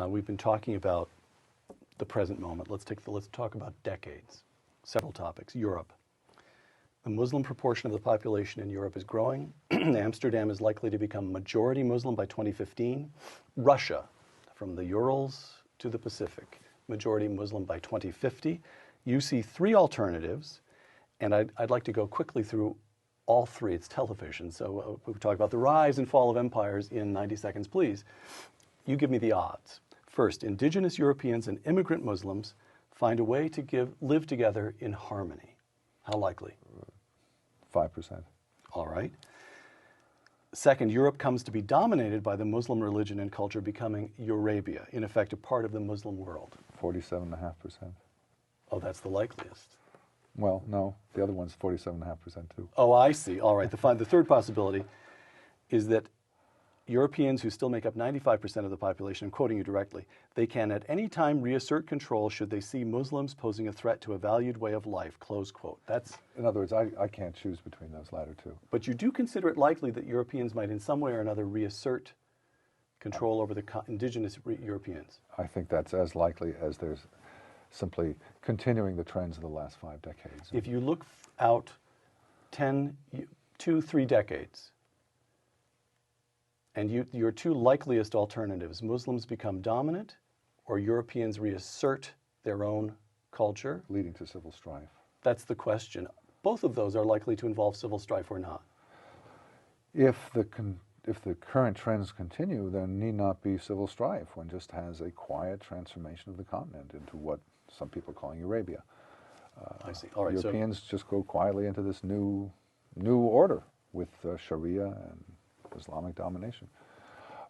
We've been talking about the present moment. Let's talk about decades. Several topics. Europe. The Muslim proportion of the population in Europe is growing. Amsterdam is likely to become majority Muslim by 2015. Russia, from the Urals to the Pacific, majority Muslim by 2050. You see three alternatives, and I'd like to go quickly through all three. It's television, so we talk about the rise and fall of empires in 90 seconds, please. You give me the odds. First, indigenous Europeans and immigrant Muslims find a way to live together in harmony. How likely? 5%. All right. Second, Europe comes to be dominated by the Muslim religion and culture, becoming Eurabia, in effect a part of the Muslim world. 47.5%. Oh, that's the likeliest. Well, no, the other one's 47.5% too. Oh, I see. All right. The third possibility is that Europeans, who still make up 95% of the population, I'm quoting you directly, they can at any time reassert control should they see Muslims posing a threat to a valued way of life, close quote. That's, in other words, I can't choose between those latter two. But you do consider it likely that Europeans might in some way or another reassert control over the indigenous Europeans? I think that's as likely as there's simply continuing the trends of the last 5 decades. If you look out 2-3 decades, and your two likeliest alternatives, Muslims become dominant or Europeans reassert their own culture. Leading to civil strife. That's the question. Both of those are likely to involve civil strife or not. If the current trends continue, there need not be civil strife. One just has a quiet transformation of the continent into what some people are calling Eurabia. I see. All right. Europeans just go quietly into this new order with Sharia and Islamic domination.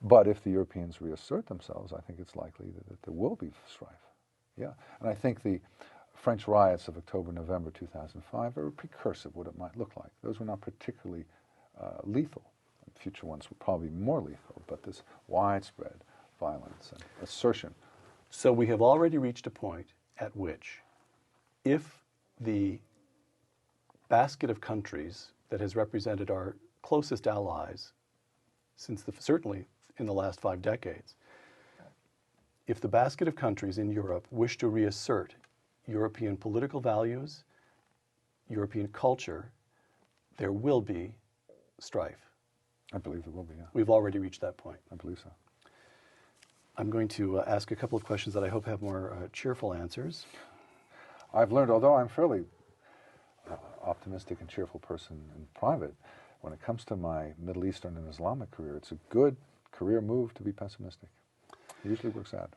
But if the Europeans reassert themselves, I think it's likely that there will be strife. Yeah, and I think the French riots of October, November 2005 are a precursor of what it might look like. Those were not particularly lethal. Future ones will probably be more lethal, but this widespread violence and assertion. So we have already reached a point at which, if the basket of countries that has represented our closest allies since certainly in the last 5 decades, if the basket of countries in Europe wish to reassert European political values, European culture, there will be strife. I believe there will be, yeah. We've already reached that point. I believe so. I'm going to ask a couple of questions that I hope have more cheerful answers. I've learned, although I'm fairly optimistic and cheerful person in private, when it comes to my Middle Eastern and Islamic career, it's a good career move to be pessimistic. It usually works out.